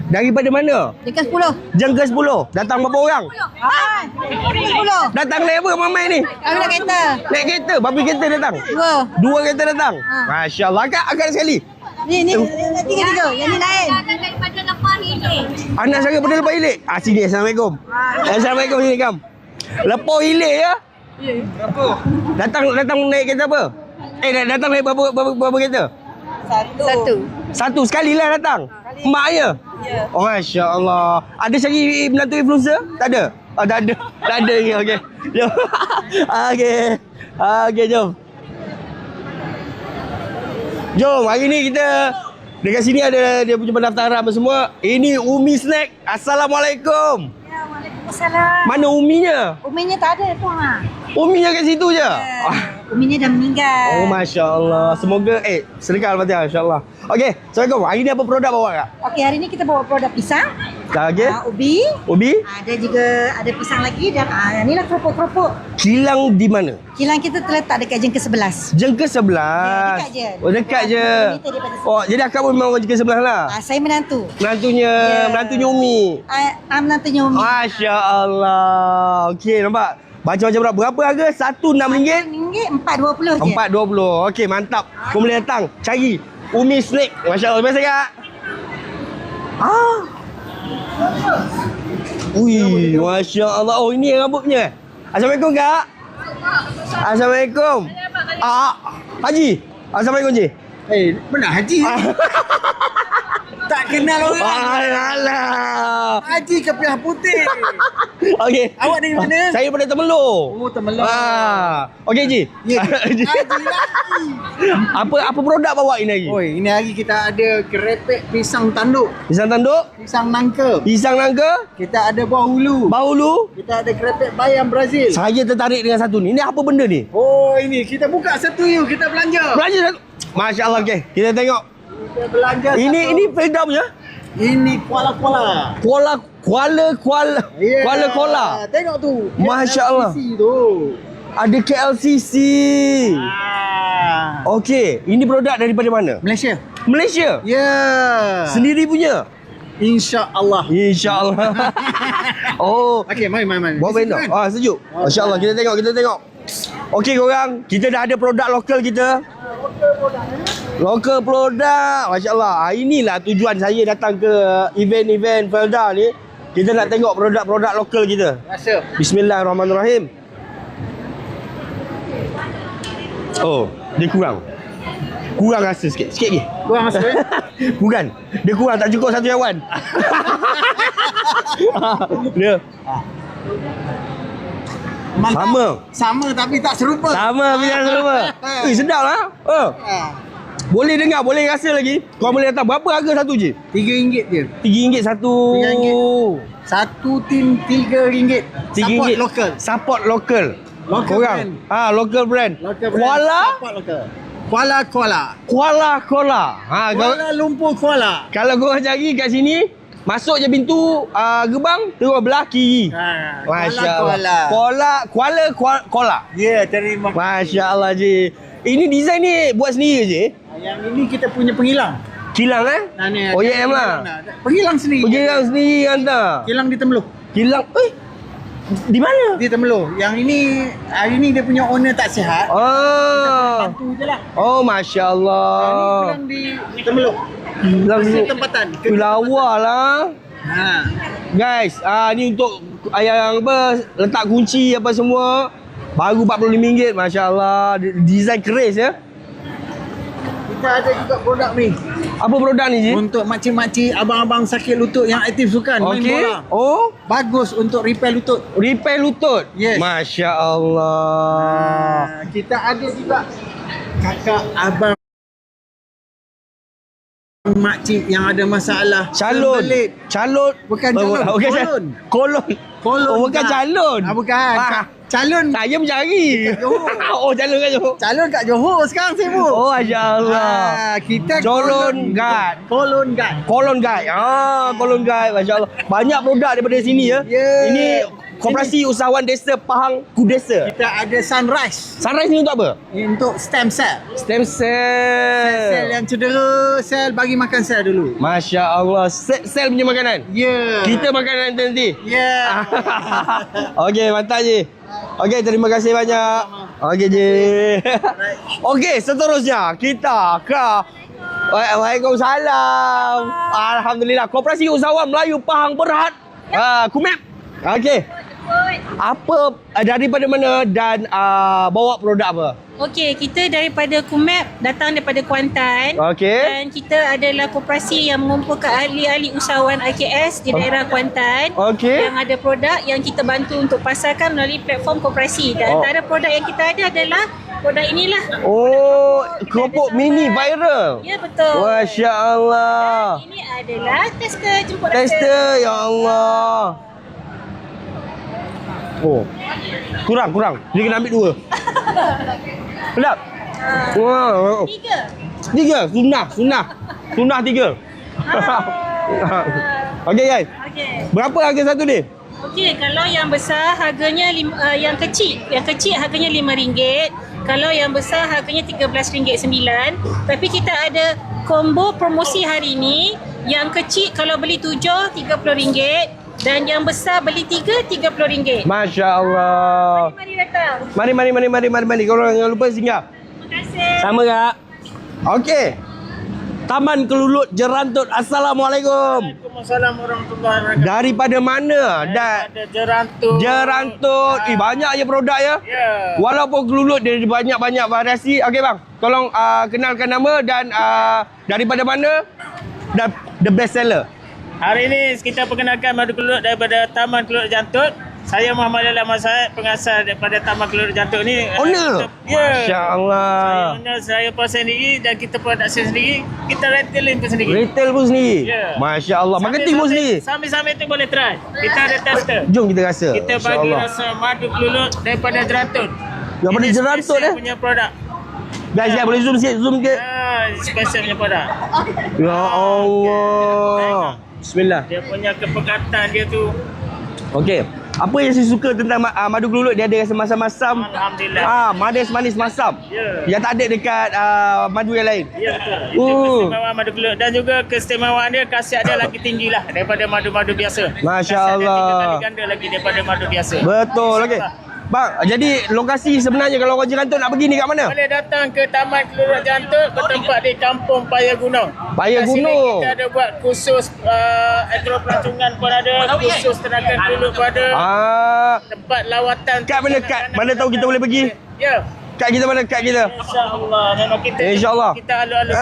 Daripada mana? Dekat 10. Jengka 10. Datang berapa orang? 10. Datang naik apa mamai ni? Kami nak kereta. Naik kereta. Berapa kereta datang? 2. 2 kereta datang. Masya Allah. Agak sekali. Ni 3. Yang ni lain. Daripada lepas hilir. Anak saya pada lepas hilir. Sini. Assalamualaikum. Assalamualaikum. Sini kam. Lepas hilir ya? Berapa? Datang naik kereta apa? Datang naik berapa kereta? 1. Satu sekali lah datang. Mak ya? Ya. Oh, Masya Allah. Ada cari menantu influencer? Tak ada? Oh, tak ada. Tak ada lagi. Okey. Jom. Okey, jom. Jom, hari ni kita dekat sini ada dia punya pendaftaran apa semua. Ini Umi Snack. Assalamualaikum. Ya, Waalaikumsalam. Mana Uminya? Uminya tak ada tu ha. Uminya kat situ je. Uminya dah meninggal. Oh, Masya Allah. Semoga sedekah Al-Fatihah, insya-Allah. Okey, Assalamualaikum. Hari ni apa produk bawa kak? Okey, hari ni kita bawa produk pisang. Okey. Ubi. Ubi. Ada juga ada pisang lagi dan yang ni lah keropok-keropok. Kilang di mana? Kilang kita terletak dekat jengka 11. Jengka 11. Ya, dekat je. Oh, dekat je. 5 meter daripada sini. Oh, jadi akak pun memang jengka 11 lah. Saya menantu. Menantunya, Ya. menantunya Umi. Menantunya Umi. Masya Allah. Okey, nampak? Macam-macam berat. Berapa harga? RM1.6? RM4.20 je. RM4.20. Okey, mantap. Kau boleh datang. Cari Umi Snack. Masya Allah. Terima kasih, Kak. Ui, Masya Allah. Oh, ini rambutnya. Assalamualaikum, Kak. Assalamualaikum. Haji. Assalamualaikum, Haji. Mana Haji? Tak kenal orang. Alah. Haji Kepiah Putih. Okey. Awak dari mana? Saya daripada Temelloh. Oh, Temelloh. Okey, Haji. Ya. Haji. Haji lagi. Apa produk bawa ini hari? Oi, ini hari kita ada kerepek pisang tanduk, Pisang tanduk, pisang nangka. pisang nangka, Kita ada buah hulu. bahulu. Kita ada kerepek bayam Brazil. Saya tertarik dengan satu ni. Ini apa benda ni? Oh, ini kita buka satu you, kita belanja. Belanja satu. Masya Allah, okey. Kita tengok. Kita belanja Ini Felda punya. Ini kuala-kuala. Kuala Kola. Tengok tu. Masya Allah. KLCC tu. Ada KLCC. Okey, ini produk daripada mana? Malaysia. Malaysia. Ya. Sendiri punya. InsyaAllah. InsyaAllah. Oh, Okey, mari. bawa benda. Sejuk. Masya-Allah, kita tengok. Okey korang, kita dah ada produk lokal kita. Lokal produk. Masya-Allah. Inilah tujuan saya datang ke event-event Felda ni. Kita nak tengok produk-produk lokal kita. Rasa. Bismillahirrahmanirrahim. Oh, dia kurang. Kurang rasa sikit lagi. Kurang rasa Bukan. Dia kurang, tak cukup satu cawan. Dia Mantap. Sama tapi tak serupa. sama bila serupa. Sedap lah. Boleh dengar, boleh rasa lagi. Kau boleh datang. Berapa harga satu je? RM3 je. RM3 satu. RM3. Satu tin RM3. Support RM3. lokal. Support lokal. Local Korang. brand. Local brand. Local brand. Kuala. Support lokal. Kuala. Kuala. Kuala Lumpur Kuala. Kalau korang cari kat sini, masuk je pintu gerbang, terus belah kiri. Masya Allah. Kuala. Ya, terima kasih. Masya Allah je. Ini design ni buat sendiri je? Yang ini kita punya penghilang. Kilang Ni, OEM lah. Penghilang sendiri. Pengilang sendiri hantar. Kilang di Temelloh. Kilang. Di mana? Di Temelloh. Yang ini hari ni dia punya owner tak sihat. Bantu je lah. Oh, Masya Yang Allah. ni kilang di Temelloh. Kilang Masih ni. tempatan. Lawa lah. Guys, ni untuk yang apa, letak kunci apa semua. Baru RM45. Masya Allah. Design keris ya. Kita ada juga produk ni. Apa produk ni je? Untuk makcik-makcik, abang-abang sakit lutut yang aktif sukan main Okey. bola. Oh, Bagus untuk repair lutut. repair lutut. Yes. Masya Allah. Kita ada juga kakak abang makcik yang ada masalah Calon. sembelit. Calon. Bukan calon, kolon. Kolon. Kolon. Oh, bukan calon. Bukan. Calon. Saya mencari. Johor. Oh, calon kat Johor. Calon kat Johor sekarang sibuk. Oh, Masya Allah. Kita Calon guard. Kolon guard. Kolon guide. Kolon guide. Masya Allah. Banyak produk daripada sini ya. Ya. Ini Koperasi Usahawan Desa Pahang Kudesa. Kita ada Sunrise. Sunrise ni untuk apa? Untuk stem cell. Stem Sel cell. yang cedera, sel bagi makan sel dulu. Masya Allah. Sel punya makanan. Ya. Kita makanan nanti. Ya. Okey, mantap je. Okey, terima kasih banyak. Okey je. Okey, seterusnya kita ke Waalaikumsalam. Alhamdulillah. Koperasi Usahawan Melayu Pahang Berhad. Kumep. Okey. Apa daripada mana dan bawa produk apa? Okey, kita daripada KUMAP, datang daripada Kuantan. Okey. Dan kita adalah koperasi yang mengumpulkan ahli-ahli usahawan IKS di daerah Kuantan. Okey. Yang ada produk yang kita bantu untuk pasarkan melalui platform koperasi. Dan antara produk yang kita ada adalah produk inilah. Oh, keropok mini viral. Ya, betul. Masya Allah. Ini adalah tester jemput rasa. Tester, ya Allah. Oh. Kurang. Dia kena ambil 2. Sedap. Wow. 3. 3. Sunnah 3. Okey guys. Okey. Berapa harga satu ni? Okey, kalau yang besar harganya yang kecil harganya RM5. Kalau yang besar harganya RM13.9. Tapi kita ada combo promosi hari ini. Yang kecil kalau beli 7 RM30. Dan yang besar beli 3 RM30. Masya Allah. Mari datang. Mari. Korang jangan lupa singgah. Terima kasih. Sama kak. Okey. Taman Kelulut Jerantut. Assalamualaikum. Waalaikumsalam warahmatullahi wabarakatuh. Daripada mana? Ada Jerantut. Jerantut. Banyak je produk ya. Ya. Walaupun Kelulut dia banyak-banyak variasi. Okey bang, tolong kenalkan nama dan daripada mana dan the best seller. Hari ini kita perkenalkan madu kelulut daripada Taman Kelulut Jantut. Saya Muhammad Alam Masyad, pengasas daripada Taman Kelulut Jantut ni. Owner? Ya. Masya Allah. Saya owner, saya pasal sendiri dan kita production sendiri. Kita retailing pun sendiri. Retail pun sendiri. Ya. Masya Allah. Marketing pun sendiri. Sambil-sambil tu boleh try. Kita ada tester. Jom kita rasa. Kita Masya bagi Allah. rasa madu kelulut daripada Jerantut. Daripada Ini Jerantut special punya produk. Guys, boleh zoom sikit, zoom sikit. Special punya produk. Ya Allah. Bismillah. Dia punya kepekatan dia tu. Okey. Apa yang saya suka tentang madu kelulut, dia ada rasa masam-masam. Alhamdulillah. Manis masam. Ya. Yang tak ada dekat madu yang lain. Ya betul. Itu keistimewaan madu kelulut dan juga keistimewaan dia khasiat dia lagi tinggi lah daripada madu-madu biasa. Masya Khasiat dia Allah. 3 kali ganda lagi daripada madu biasa. Betul. Okey. Bang, jadi lokasi sebenarnya kalau orang Jerantut nak pergi ni kat mana? Boleh datang ke Taman Kelulut Jantut bertempat di Kampung Paya Gunung. Paya Kat sini Gunung. kita ada buat khusus agropelancongan pun ada, khusus tenaga kelulut pun ada. Tempat lawatan. Kat mana kat? Mana tahu kita boleh pergi? Ya. Kat kita mana? Kat kita. InsyaAllah. Memang kita InsyaAllah. kita alu-alu.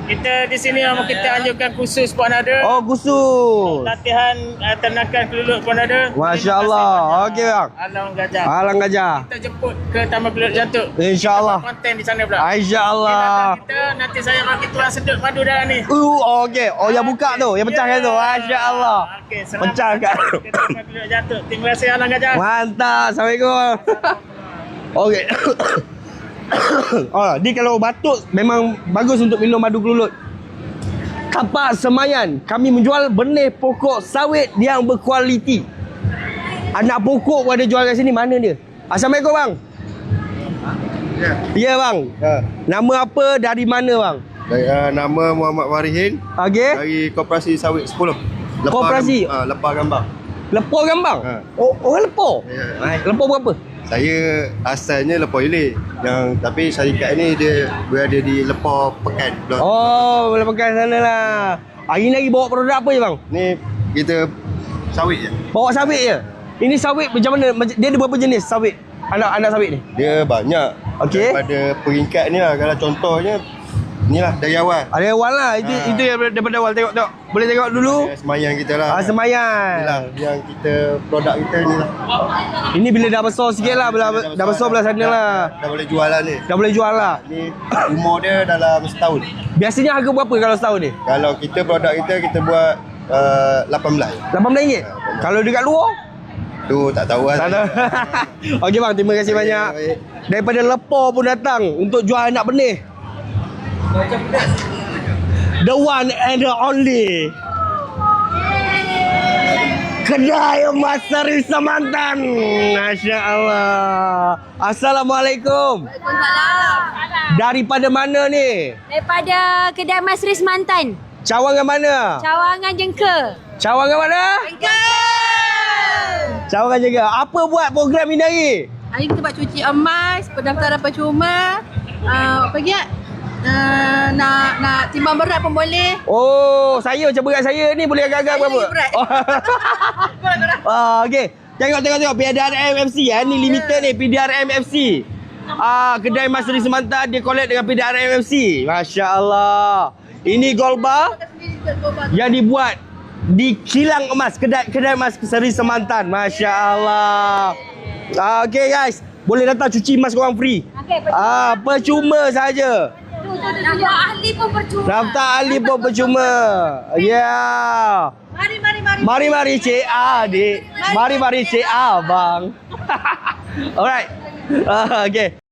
Kita di sini memang kita anjurkan khusus pun ada. Oh, khusus. Latihan ternakan kelulut pun ada. Masya Allah. Okey bang. Alang Gajah. Alang Gajah. Kita jemput ke Taman Kelulut Jantut. InsyaAllah. Konten di sana pula. InsyaAllah. Kita nanti saya bagi tuan sedut madu dalam ni. Okey. Oh, yang buka tu. Yang pecah tu. Masya Allah. Okey, Pecah kat. Ke Taman Kelulut Jantut. Terima kasih Alang Gajah. Mantap. Assalamualaikum. Okey. Ni kalau batuk memang bagus untuk minum madu kelulut. Kapak Semayan, kami menjual benih pokok sawit yang berkualiti. Anak pokok pun ada jual kat sini. Mana dia? Assalamualaikum bang. Ya bang. Nama apa, dari mana bang? Nama Muhammad Warihin Okey. dari Koperasi Sawit 10. Koperasi? Lepar Gambang. Lepor Gambang? Oh, Lepor? Ya. Lepor berapa? Saya asalnya Lepar Ilik. Tapi syarikat ni dia berada di Lepar Pekan. Oh, boleh pakai sana lah. Hari ni lagi bawa produk apa je bang? Ni kita sawit je. Bawa sawit je? Ini sawit macam mana? Dia ada berapa jenis sawit? Anak sawit ni? Dia banyak. Okey. Daripada peringkat ni lah. Kalau contohnya ni lah dari awal. Ada awal lah. Itu yang daripada awal. Tengok. Boleh tengok dulu. Semayan kita lah. Ni Semayan. lah yang kita produk kita ni lah. Ini bila dah besar sikit lah. Dah besar belah sana lah. Dah boleh jual lah ni. Dah boleh jual lah. Ni umur dia dalam setahun. Biasanya harga berapa kalau setahun ni? Kalau kita produk kita buat RM18. RM18. Kalau dekat luar? Tu tak tahu lah. Tak tahu. Okey bang, terima kasih banyak. baik. Daripada Lepor pun datang untuk jual anak benih. The one and the only. Kedai Emas Seri Semantan. Masya Allah. Assalamualaikum. Daripada mana ni? Daripada Kedai Mas Ris Mantan. Cawangan mana? Cawangan Jengka. Cawangan mana? Cawangan Jengka. Apa buat program ini hari? Hari kita buat cuci emas, pendaftaran percuma. Apa lagi? Nak timbang berat pun boleh. Oh, saya macam berat saya ni boleh agak-agak berapa? berat. Okey. Tengok PDRM FC ni limited ni PDRM FC. Kedai Mas Seri Semantan dia collab dengan PDRM FC. Masya-Allah. Ini gold bar yang dibuat di kilang emas, kedai Mas Seri Semantan. Masya-Allah. Okey guys, boleh datang cuci emas korang free. Percuma saja. Daftar ahli pun percuma. Daftar ahli pun percuma. Ya. Mari cik adik. Mari cik abang. Alright. Okay.